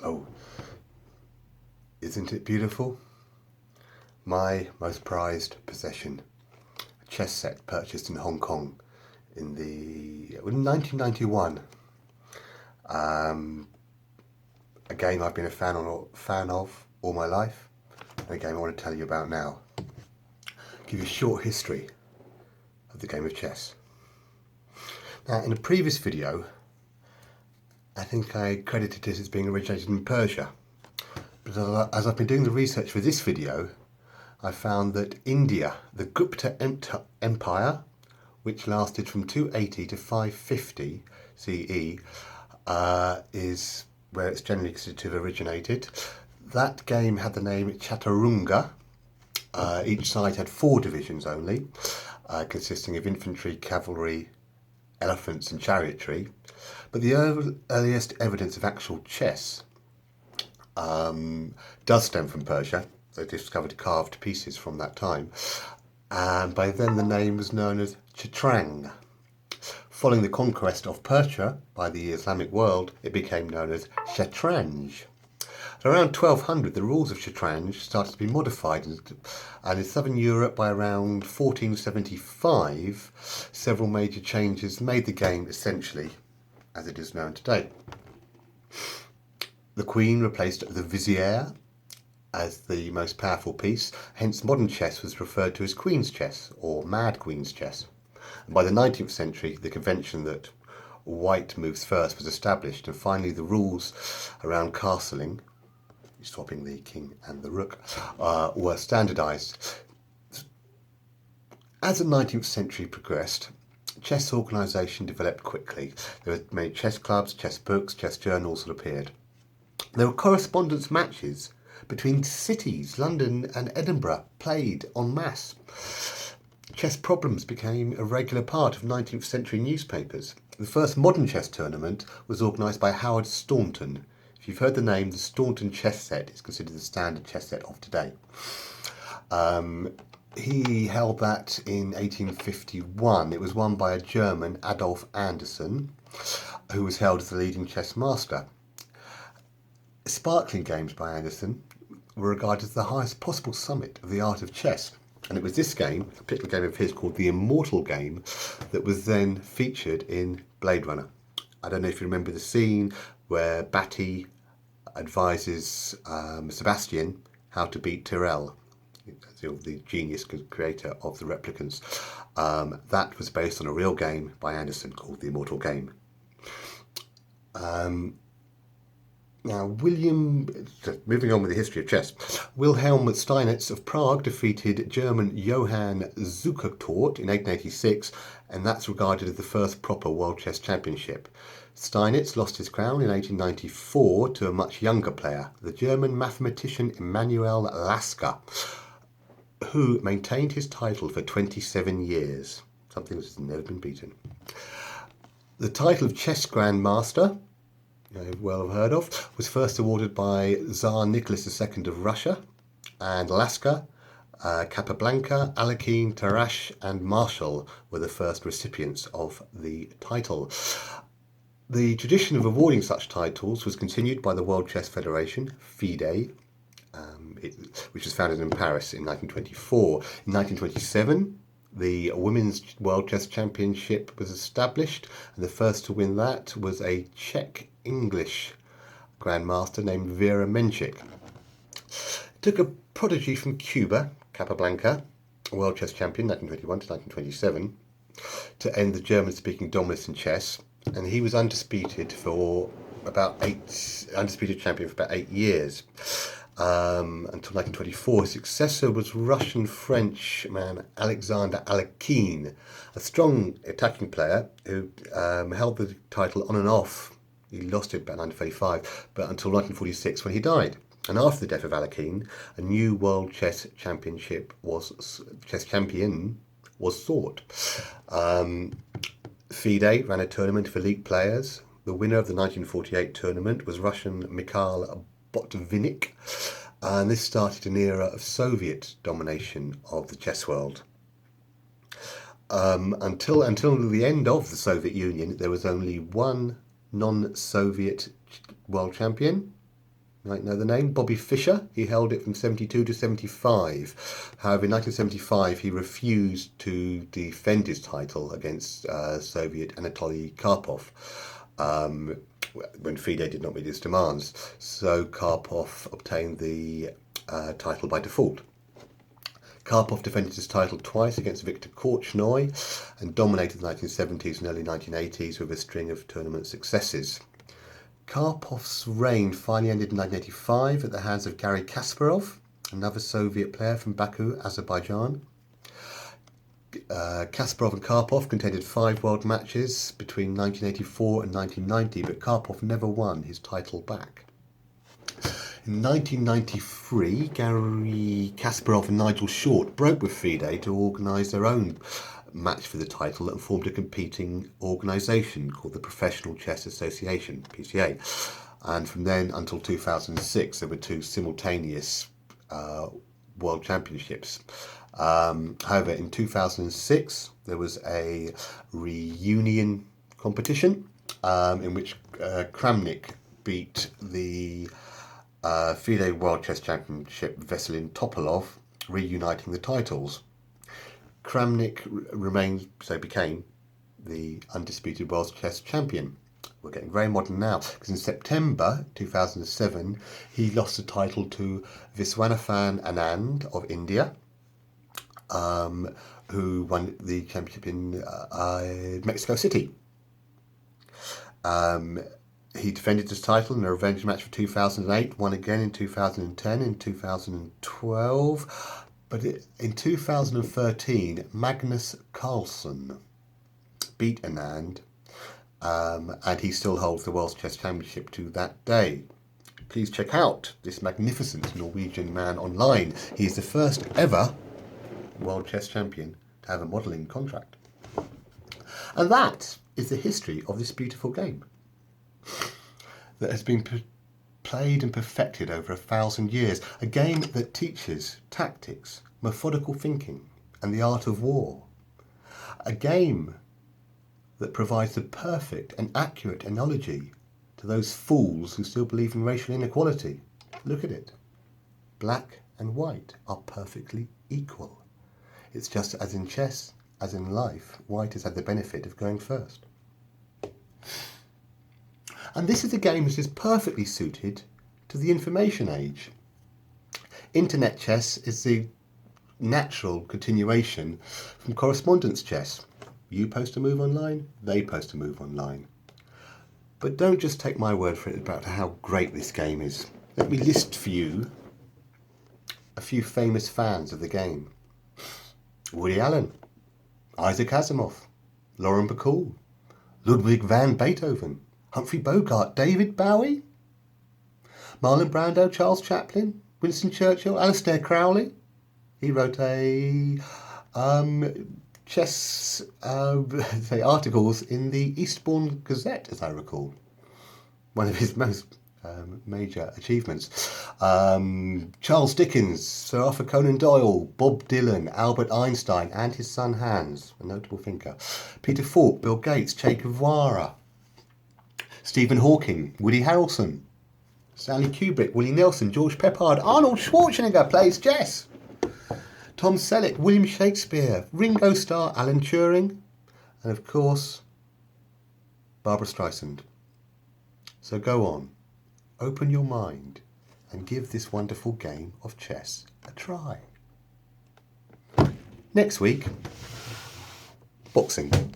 Oh, isn't it beautiful? My most prized possession, a chess set purchased in Hong Kong in 1991. A game I've been a fan of all my life, and a game I want to tell you about now. Give you a short history of the game of chess. Now, in a previous video, I think I credited it as being originated in Persia. But as I've been doing the research for this video, I found that India, the Gupta Empire, which lasted from 280 to 550 CE, is where it's generally considered to have originated. That game had the name Chaturanga. Each side had 4 divisions only, consisting of infantry, cavalry, elephants and chariotry. But the earliest evidence of actual chess does stem from Persia. They discovered carved pieces from that time, and by then the name was known as Chaturanga. Following the conquest of Persia by the Islamic world, it became known as Shatranj. Around 1200, the rules of Shatranj started to be modified, and in southern Europe by around 1475, several major changes made the game essentially as it is known today. The Queen replaced the Vizier as the most powerful piece, hence modern chess was referred to as Queen's chess or Mad Queen's chess. And by the 19th century, the convention that white moves first was established, and finally the rules around castling, swapping the king and the rook, were standardised. As the 19th century progressed, chess organisation developed quickly. There were many chess clubs, chess books, chess journals that appeared. There were correspondence matches between cities, London and Edinburgh, played en masse. Chess problems became a regular part of 19th century newspapers. The first modern chess tournament was organised by Howard Staunton. If you've heard the name, the Staunton chess set is considered the standard chess set of today. He held that in 1851. It was won by a German, Adolf Anderssen, who was hailed as the leading chess master. Sparkling games by Anderssen were regarded as the highest possible summit of the art of chess. And it was this game, a particular game of his called the Immortal Game, that was then featured in Blade Runner. I don't know if you remember the scene where Batty advises Sebastian how to beat Tyrell, the genius creator of the replicants. That was based on a real game by Anderssen called the Immortal Game. Now, moving on with the history of chess, Wilhelm Steinitz of Prague defeated German Johann Zukertort in 1886, and that's regarded as the first proper World Chess Championship. Steinitz lost his crown in 1894 to a much younger player, the German mathematician Emanuel Lasker, who maintained his title for 27 years, something that has never been beaten. The title of Chess Grandmaster, you've well heard of, was first awarded by Tsar Nicholas II of Russia, and Lasker, Capablanca, Alekhine, Tarrasch and Marshall were the first recipients of the title. The tradition of awarding such titles was continued by the World Chess Federation, FIDE, which was founded in Paris in 1924. In 1927, the Women's World Chess Championship was established, and the first to win that was a Czech-English grandmaster named Vera Menchik. It took a prodigy from Cuba, Capablanca, World Chess Champion 1921 to 1927, to end the German-speaking dominance in chess, and he was undisputed champion for about 8 years. Until 1924. His successor was Russian-French man Alexander Alekhine, a strong attacking player who held the title on and off. He lost it about 1935, but until 1946 when he died. And after the death of Alekhine, a new World Chess Champion was sought. FIDE ran a tournament of elite players. The winner of the 1948 tournament was Russian Mikhail Botvinnik, and this started an era of Soviet domination of the chess world. Until the end of the Soviet Union, there was only one non-Soviet world champion, You might know the name, Bobby Fischer. He held it from 72 to 75. However, in 1975, he refused to defend his title against Soviet Anatoly Karpov when FIDE did not meet his demands. So Karpov obtained the title by default. Karpov defended his title twice against Viktor Korchnoi and dominated the 1970s and early 1980s with a string of tournament successes. Karpov's reign finally ended in 1985 at the hands of Garry Kasparov, another Soviet player from Baku, Azerbaijan. Kasparov and Karpov contended 5 world matches between 1984 and 1990, but Karpov never won his title back. In 1993, Garry Kasparov and Nigel Short broke with FIDE to organise their own match for the title and formed a competing organisation called the Professional Chess Association, PCA. And from then until 2006, there were 2 simultaneous World Championships. However, in 2006, there was a reunion competition in which Kramnik beat the FIDE World Chess Championship Veselin Topalov, reuniting the titles. Kramnik became the undisputed world chess champion. We're getting very modern now, because in September 2007 he lost the title to Viswanathan Anand of India, who won the championship in Mexico City. He defended his title in a revenge match for 2008, won again in 2010, in 2012. But in 2013, Magnus Carlsen beat Anand, and he still holds the World Chess Championship to that day. Please check out this magnificent Norwegian man online. He is the first ever World Chess Champion to have a modelling contract. And that is the history of this beautiful game that has been played and perfected over 1,000 years. A game that teaches tactics, methodical thinking, and the art of war. A game that provides the perfect and accurate analogy to those fools who still believe in racial inequality. Look at it. Black and white are perfectly equal. It's just as in chess, as in life, white has had the benefit of going first. And this is a game that is perfectly suited to the information age. Internet chess is the natural continuation from correspondence chess. You post a move online, they post a move online. But don't just take my word for it about how great this game is. Let me list for you a few famous fans of the game. Woody Allen, Isaac Asimov, Lauren Bacall, Ludwig van Beethoven, Humphrey Bogart, David Bowie, Marlon Brando, Charles Chaplin, Winston Churchill, Aleister Crowley. He wrote a chess articles in the Eastbourne Gazette, as I recall. One of his most major achievements. Charles Dickens, Sir Arthur Conan Doyle, Bob Dylan, Albert Einstein, and his son Hans, a notable thinker. Peter Falk, Bill Gates, Che Guevara, Stephen Hawking, Woody Harrelson, Stanley Kubrick, Willie Nelson, George Peppard, Arnold Schwarzenegger plays chess. Tom Selleck, William Shakespeare, Ringo Starr, Alan Turing, and of course, Barbra Streisand. So go on, open your mind and give this wonderful game of chess a try. Next week, boxing.